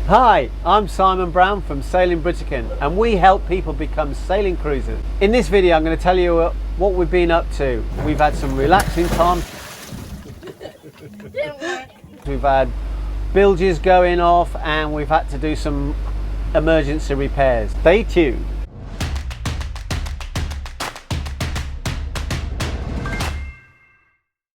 Hi, I'm Simon Brown from Sailing Britican, and we help people become sailing cruisers. In this video I'm going to tell you what we've been up to. We've had some relaxing time. We've had bilges going off and we've had to do some emergency repairs. Stay tuned.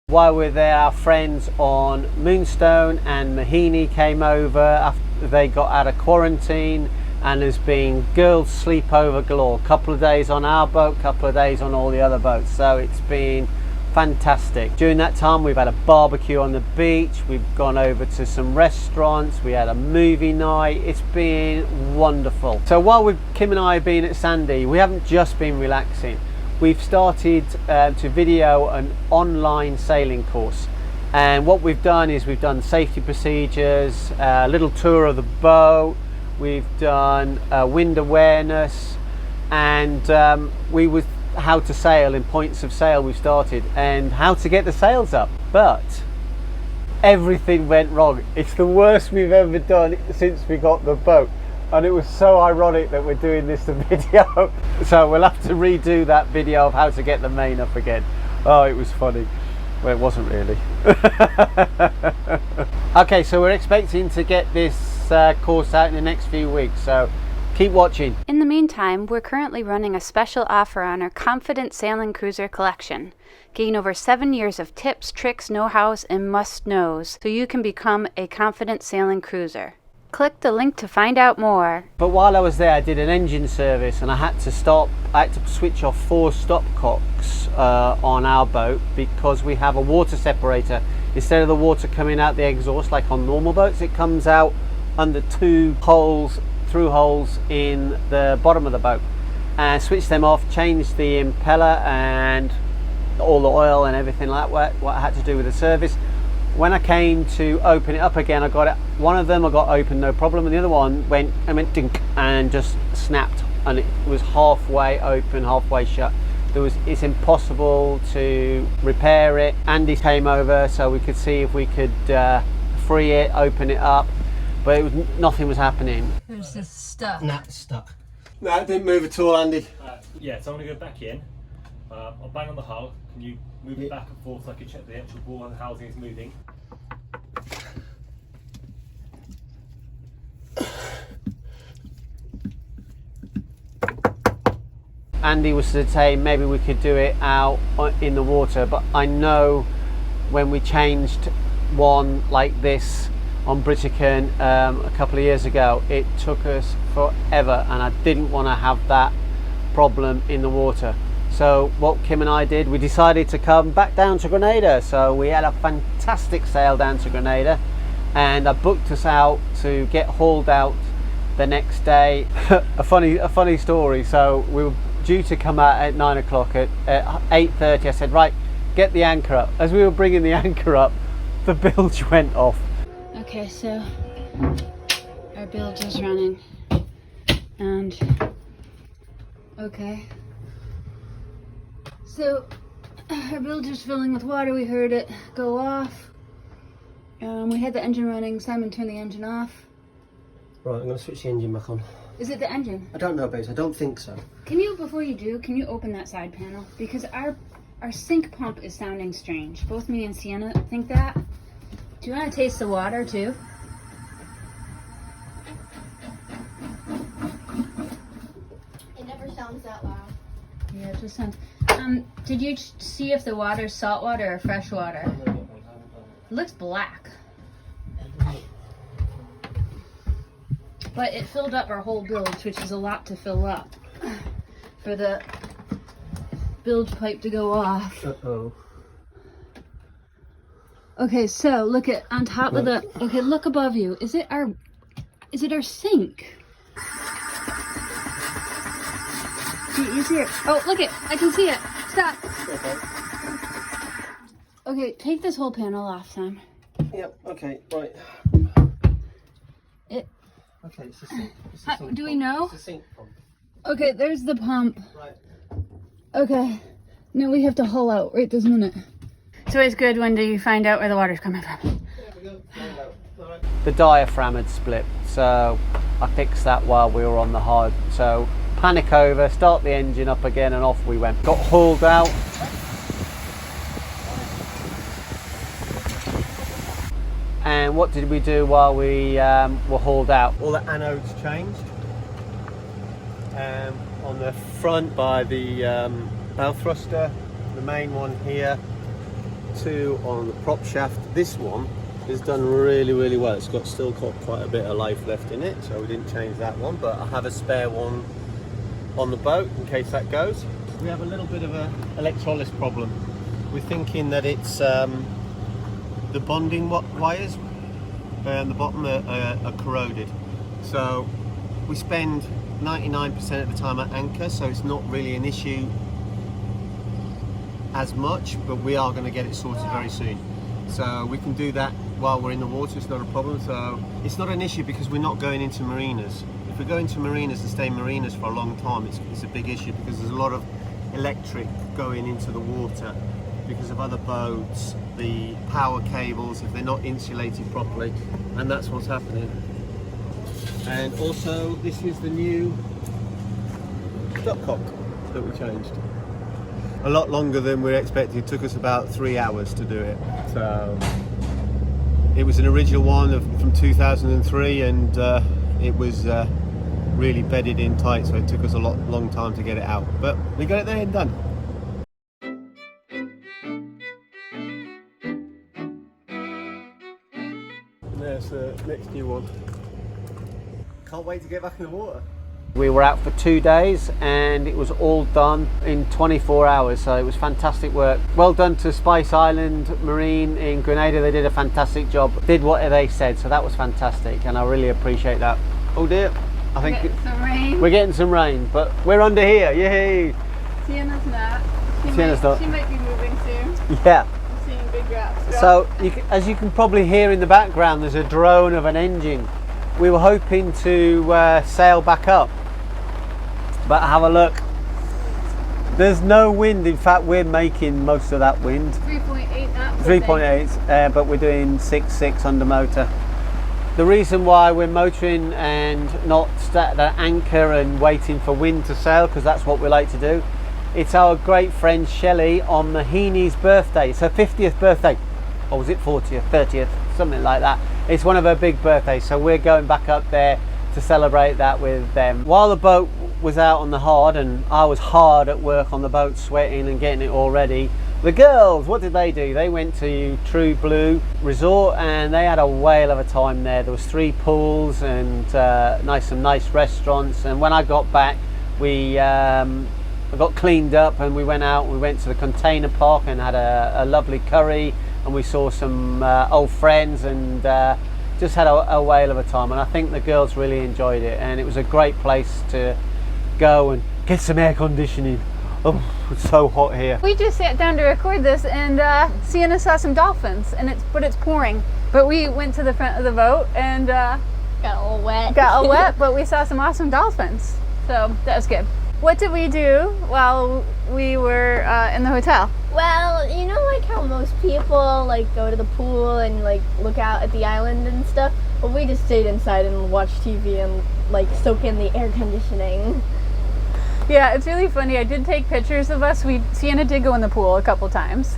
While we're there, our friends on Moonstone and Mahini came over after they got out of quarantine, and there's been girls sleepover galore. Couple of days on our boat, couple of days on all the other boats, so it's been fantastic. During that time we've had a barbecue on the beach, we've gone over to some restaurants, we had a movie night. It's been wonderful. So while Kim and I have been at Sandy, we haven't just been relaxing. We've started to video an online sailing course, and what we've done is we've done safety procedures, a little tour of the boat, we've done wind awareness, and how to sail in points of sail we've started, and how to get the sails up. But everything went wrong. It's the worst we've ever done since we got the boat. And it was so ironic that we're doing this video. So we'll have to redo that video of how to get the main up again. Oh, it was funny. Well, it wasn't really. Okay, so we're expecting to get this course out in the next few weeks, so keep watching. In the meantime, we're currently running a special offer on our Confident Sailing Cruiser collection. Gain over 7 years of tips, tricks, know-hows, and must-knows, so you can become a confident sailing cruiser. Click the link to find out more. But while I was there, I did an engine service and I had to switch off 4 stopcocks on our boat, because we have a water separator. Instead of the water coming out the exhaust like on normal boats, it comes out under 2 holes, through holes in the bottom of the boat. And switched them off, changed the impeller and all the oil and everything like that, what I had to do with the service. When I came to open it up again, I got it. One of them I got open, no problem, and the other one went dink and just snapped, and it was halfway open, halfway shut. It's impossible to repair it. Andy came over so we could see if we could free it, open it up, but nothing was happening. It was just stuck. Nah, it's stuck. No, it didn't move at all, Andy. Yeah, so I'm going to go back in. I'll bang on the hull. Can you move it back and forth so I can check the actual ball and the housing is moving? Andy was to say maybe we could do it out in the water, but I know when we changed one like this on Britican a couple of years ago, it took us forever, and I didn't want to have that problem in the water. So what Kim and I did, we decided to come back down to Grenada. So we had a fantastic sail down to Grenada, and I booked us out to get hauled out the next day. a funny story. So we were due to come out at 9 o'clock. At 8:30 I said, right, get the anchor up. As we were bringing the anchor up, the bilge went off. Okay, so our bilge is running, and okay. So our bilge is filling with water. We heard it go off. We had the engine running. Simon turned the engine off. Right, I'm going to switch the engine back on. Is it the engine? I don't know, babes. I don't think so. Can you, before you do, can you open that side panel? Because our sink pump is sounding strange. Both me and Sienna think that. Do you want to taste the water too? It never sounds that loud. Yeah, it just sounds. Did you see if the water's salt water or fresh water? It looks black. But it filled up our whole bilge, which is a lot to fill up for the bilge pipe to go off. Uh-oh. Okay, so look at on top of the. Okay, look above you. Is it our sink? You see it? Oh, look it! I can see it. Stop. Okay, take this whole panel off, Sam. Yep. Okay. Right. It. Okay. It's a sink. It's a sink Do we pump. know? It's a sink pump. Okay, there's the pump. Right. Okay. Now we have to haul out right this minute. It's always good when you find out where the water's coming from. There we go. Find out. All right. the diaphragm had split, so I fixed that while we were on the hard. So panic over, start the engine up again, and off we went. Got hauled out. And what did we do while we were hauled out? All the anodes changed. On the front by the bow thruster, the main one here, 2 on the prop shaft. This one is done really well. It's still got quite a bit of life left in it, so we didn't change that one, but I have a spare one on the boat in case that goes. We have a little bit of a electrolysis problem. We're thinking that it's the bonding wires on the bottom are corroded, so we spend 99% of the time at anchor, so it's not really an issue as much, but we are going to get it sorted very soon, so we can do that while we're in the water. It's not a problem. So it's not an issue because we're not going into marinas. If we go into marinas and stay in marinas for a long time, it's a big issue, because there's a lot of electric going into the water because of other boats, the power cables, if they're not insulated properly, and that's what's happening. And also, this is the new stopcock that we changed. A lot longer than we expected. It took us about 3 hours to do it. So it was an original one from 2003, and it was really bedded in tight, so it took us a long time to get it out. But we got it there and done. And there's the next new one. Can't wait to get back in the water. We were out for 2 days and it was all done in 24 hours, so it was fantastic work. Well done to Spice Island Marine in Grenada. They did a fantastic job, did what they said, so that was fantastic, and I really appreciate that. Oh dear, I think we're getting some rain, but we're under here. Yay! Sienna's not. She might be moving soon. Yeah. I'm seeing big drops. So as you can probably hear in the background, there's a drone of an engine. We were hoping to sail back up, but have a look. There's no wind. In fact, we're making most of that wind. 3.8 knots. 3.8, but we're doing 6.6 under motor. The reason why we're motoring and not at an anchor and waiting for wind to sail, because that's what we like to do. It's our great friend Shelley on Mahini's birthday. It's her 50th birthday. Or was it 40th, 30th, something like that. It's one of her big birthdays, so we're going back up there to celebrate that with them. While the boat was out on the hard, and I was hard at work on the boat, sweating and getting it all ready, the girls, what did they do? They went to True Blue Resort and they had a whale of a time there. There was 3 pools and some nice restaurants, and when I got back, we got cleaned up and we went out. We went to the container park and had a lovely curry, and we saw some old friends, and just had a whale of a time. And I think the girls really enjoyed it, and it was a great place to go and get some air conditioning. Oh, it's so hot here. We just sat down to record this, and Sienna saw some dolphins, and it's pouring. But we went to the front of the boat and got all wet. But we saw some awesome dolphins, so that was good. What did we do while we were in the hotel? Well, you know, like how most people like go to the pool and like look out at the island and stuff. Well, we just stayed inside and watched TV and like soak in the air conditioning. Yeah, it's really funny. I did take pictures of us. Sienna did go in the pool a couple times,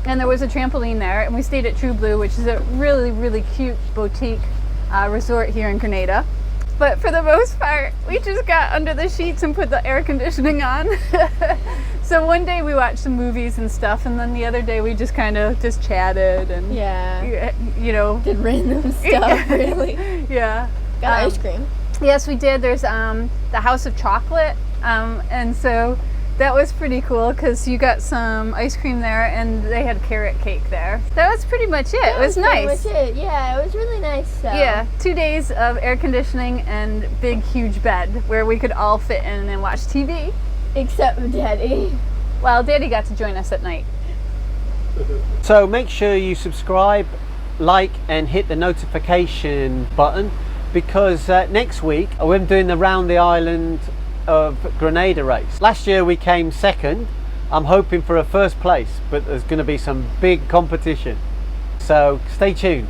and there was a trampoline there, and we stayed at True Blue, which is a really cute boutique resort here in Grenada. But for the most part, we just got under the sheets and put the air conditioning on. So one day we watched some movies and stuff, and then the other day we just kind of just chatted and you know, did random stuff. Really. Yeah. Got ice cream. Yes, we did. There's the House of Chocolate, and so that was pretty cool because you got some ice cream there, and they had carrot cake there. That was pretty much it. It was nice. Pretty much it. Yeah, it was really nice. So. Yeah, 2 days of air conditioning and big huge bed where we could all fit in and watch TV. Except for Daddy. Well, Daddy got to join us at night. So make sure you subscribe, like, and hit the notification button, because next week we're doing the round the island of Grenada race. Last year we came second. I'm hoping for a first place, but there's going to be some big competition, so stay tuned.